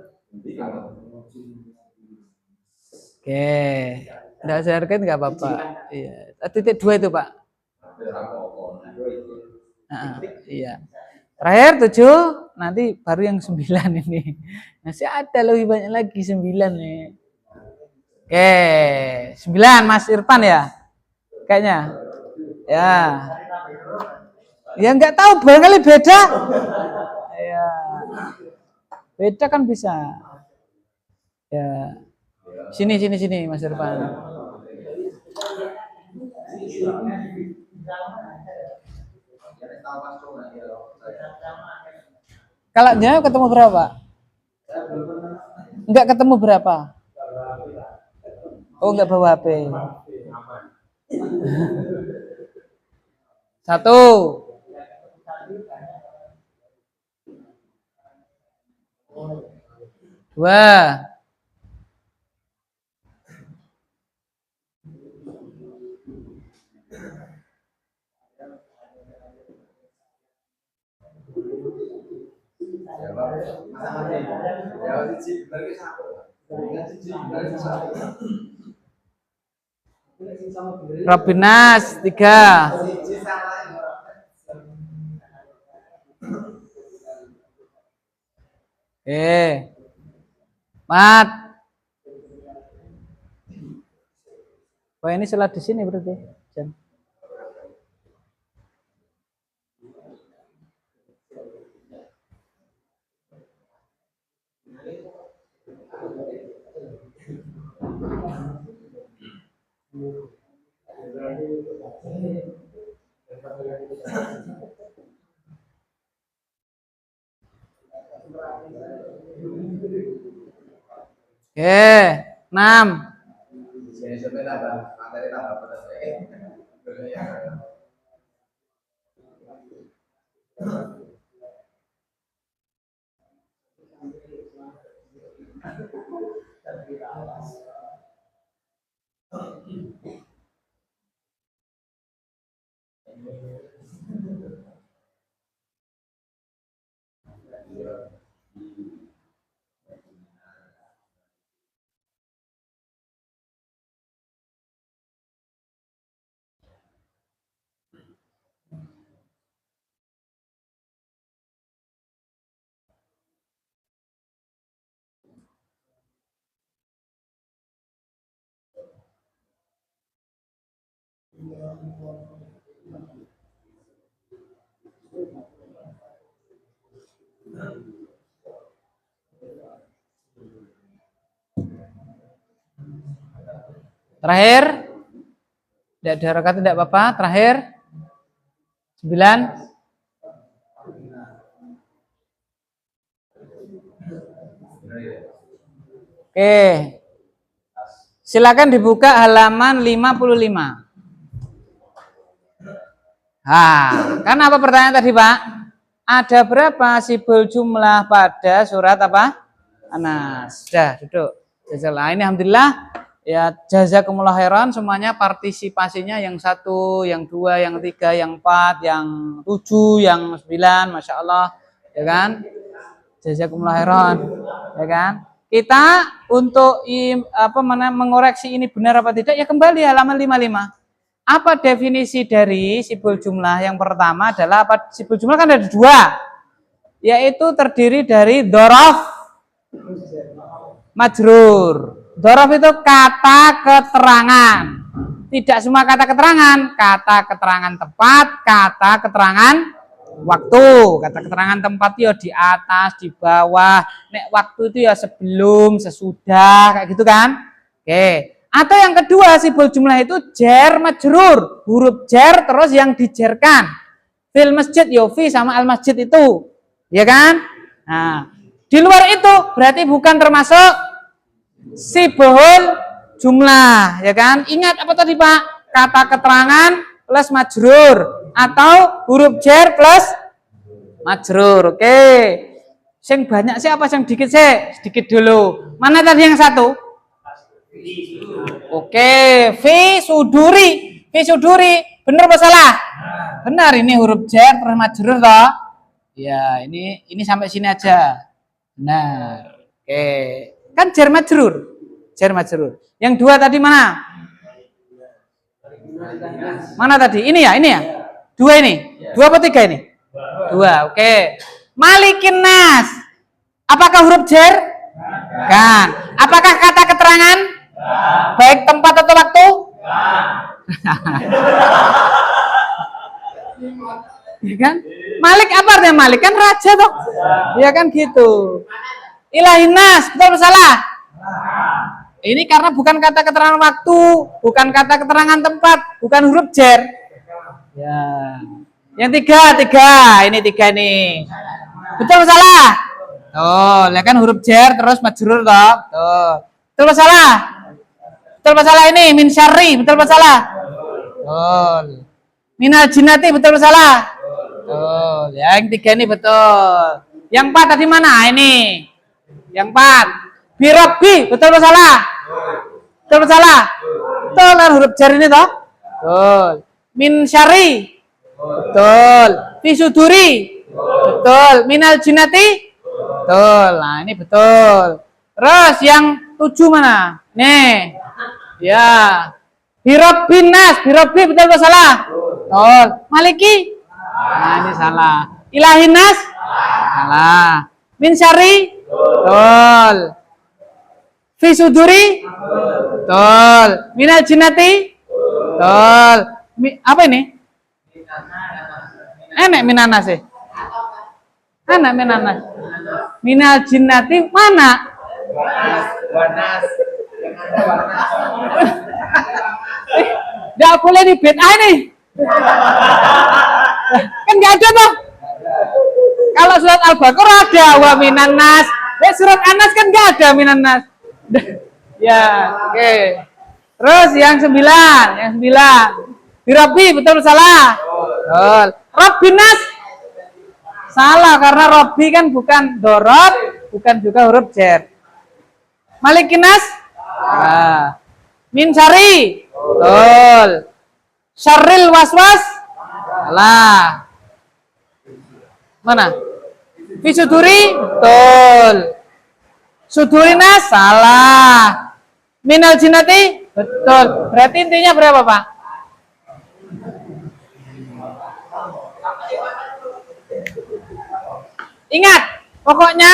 A: Oke. Enggak saya hargain enggak apa-apa. Iya. Titik 2 itu, Pak. Iya. Terakhir 7, nanti baru yang 9 ini. Masih ada lebih banyak lagi 9 nih. Oke, 9 Mas Irfan ya? Kayaknya. Ya. Ya nggak tahu barangkali beda. Ya. Beda kan bisa. Ya. Sini Mas Irfan. Kalau jawab ketemu berapa? Enggak ketemu berapa? Oh, enggak bawa HP. 1. 2.
B: 3.
A: Robbinas 3. Mat. Oh ini salah di sini berarti. Jam. Oke, 6. Terakhir, tidak ada rakaat tidak apa-apa. Terakhir, 9. Oke, silakan dibuka halaman 55. Kan apa pertanyaan tadi Pak? Ada berapa sibul jumlah pada surat apa? Anas. Sudah, duduk. Ini alhamdulillah. Ya, jazakumullah khairan semuanya partisipasinya yang 1, yang 2, yang 3, yang 4, yang 7, yang 9, Masya Allah, ya kan? Jazakumullah khairan, ya kan? Kita untuk mengoreksi ini benar apa tidak, ya kembali halaman 55. Apa definisi dari sibul jumlah? Yang pertama adalah apa? Sibul jumlah kan ada 2, yaitu terdiri dari dzaraf, majrur. Dzaraf itu kata keterangan. Tidak semua kata keterangan. Kata keterangan tempat, kata keterangan waktu. Kata keterangan tempat ya di atas, di bawah. Nek waktu itu ya sebelum, sesudah, kayak gitu kan. Oke. Atau yang kedua, sibul jumlah itu jar majrur. Huruf jar terus yang dijerkan. Fil masjid, yo fi sama al masjid itu. Ya kan? Nah, di luar itu berarti bukan termasuk sibul jumlah, ya kan? Ingat apa tadi Pak? Kata keterangan plus majrur atau huruf jar plus majrur. Oke. Sing banyak sih apa yang dikit sih? Sedikit dulu. Mana tadi yang 1? Oke, fi suduri. Fi suduri. Benar apa salah? Benar, ini huruf jar plus majrur toh? Ya, ini sampai sini aja. Benar. Oke. Kan jar majrur. Jar majrur. Yang 2 tadi mana? Mana tadi? Ini ya? 2 ini? 2 apa 3 ini? 2. Oke. Malikin nas. Apakah huruf jar? Kan. Apakah kata keterangan? Baik tempat atau waktu? Ya kan? Malik apa artinya Malik? Kan raja toh. Ya kan gitu. Ilahinas, betul salah? Ini karena bukan kata keterangan waktu, bukan kata keterangan tempat, bukan huruf jar. Ya. Yang 3, ini 3 nih. Betul salah? Oh, ya kan huruf jar terus majrur toh. Tuh. Betul salah? Betul salah ini min syarri, betul salah? Betul. Minal jinnati, betul salah? Betul. Yang 3 ini betul. Yang 4 tadi mana? Ini. Yang 4. Birabbi, betul atau salah? Betul atau salah? Betul kan huruf jar ini toh? Betul. Min syari? Betul. Fi suduri? Betul. Minal jinnati? Betul. Nah, ini betul. Terus yang 7 7 mana? Nih. Ya. Birabbin nas, birabbi betul atau salah? Betul. Maliki? Nah, ini salah. Ilahin nas? Salah. Min syarri? Betul. Fi suduri? Betul. Minal jinnati? Betul. Apa ini? Enak minanas sih. Enak minanas. Minal jinnati mana? Nggak boleh di bid'ah ini. Kan nggak ada toh. Kalau surat Al-Baqarah ada wa minan nas. Surat An-Nas kan nggak ada minan nas. Ya, oke. Terus yang 9. Birabbi betul salah. Betul. Rabbin nas salah karena Robbi kan bukan dorob, bukan juga huruf jar. Malikin nas? Nah. Min syari? Betul. Syarril waswas? Salah. Mana? Fi suduri? Betul. Sudurina? Salah. Minal jinnati? Betul. Berarti intinya berapa, Pak? Ingat, pokoknya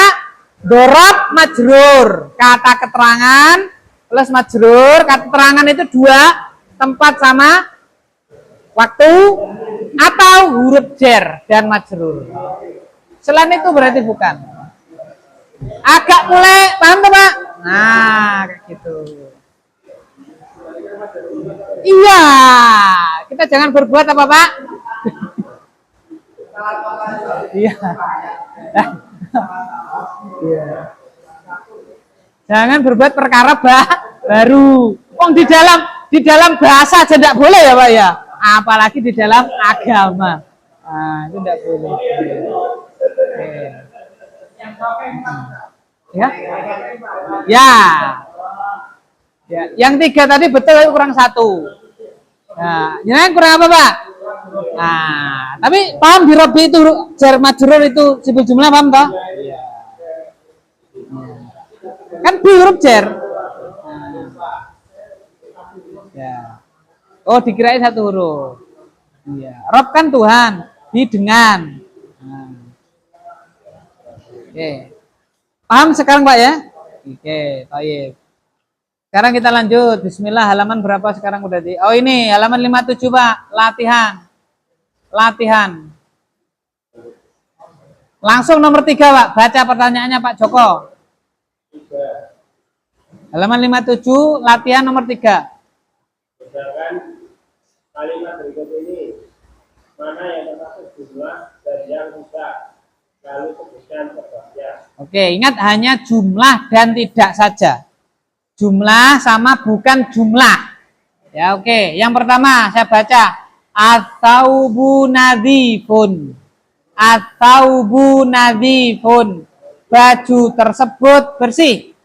A: dorob majrur, kata keterangan plus majrur, kata keterangan itu 2, tempat sama waktu atau huruf jar dan majrur. Selain itu berarti bukan. Agak mulai paham tuh Pak? Nah, kayak gitu. Iya, kita jangan berbuat apa Pak? Iya. Iya. Jangan berbuat perkara baru. Wong di dalam bahasa aja tidak boleh ya Pak ya. Apalagi di dalam agama. Nah, itu tidak boleh. Oke. Ya. Ya. Ya, yang 3 tadi betul kurang 1. Nah, yang kurang apa Pak? Nah, tapi paham birabbi itu jar majrur itu sifat jumlah paham toh? Iya. Kan bi huruf jar. Ya. Oh, dikirain 1 huruf. Iya. Rob kan Tuhan, bi dengan. Nah. Oke. Paham sekarang Pak ya? Oke, baik. Sekarang kita lanjut. Bismillah, halaman berapa sekarang udah di? Oh, ini halaman 57, Pak. Latihan. Langsung nomor 3, Pak. Baca pertanyaannya Pak Joko. Halaman 57, latihan nomor 3.
C: Berdasarkan kalimat berikut ini, mana yang termasuk jumlah dan yang tidak, lalu sebutkan sebabnya. Oke, ingat hanya jumlah dan tidak saja. Jumlah sama bukan jumlah. Ya, oke. Yang pertama saya baca. At-taubu nadhifun. At-taubu nadhifun. Baju tersebut bersih.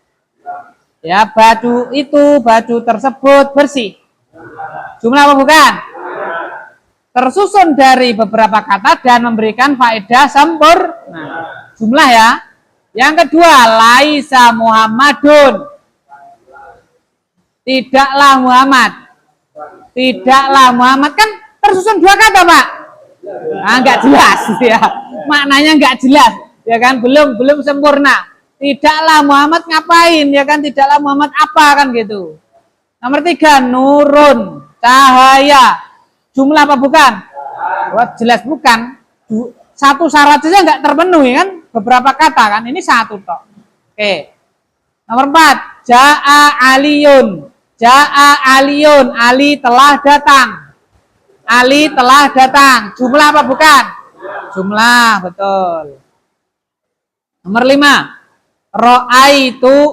C: Ya, baju tersebut bersih. Jumlah apa bukan? Tersusun dari beberapa kata dan memberikan faedah sempurna. Jumlah ya. Yang kedua, laisa Muhammadun. Tidaklah Muhammad kan tersusun 2 kata Pak. Nah, nggak jelas ya. Maknanya nggak jelas ya kan, belum sempurna. Tidaklah Muhammad ngapain ya kan, tidaklah Muhammad apa kan gitu. Nomor 3, nurun, cahaya. Jumlah apa bukan? Wah, jelas bukan. 1 syarat saja nggak terpenuhi kan, beberapa kata kan, ini 1 tok. Oke. Nomor 4, Ja'a Aliyun, Ali telah datang. Jumlah apa bukan? Jumlah, betul. Nomor 5, Ra'aitu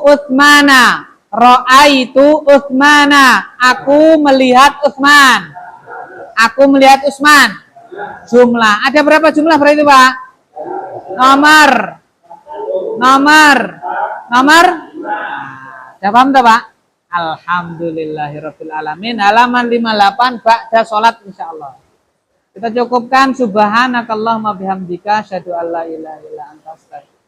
C: Utsmana, aku melihat Utsman. Jumlah, ada berapa jumlah berarti Pak? Nomor. Sudah paham tak Pak? Alhamdulillahirabbil alamin. Halaman 58 ba'da salat insyaallah. Kita cukupkan subhanakallahumma bihamdika asyhadu alla ilaha illa anta astaghfiruka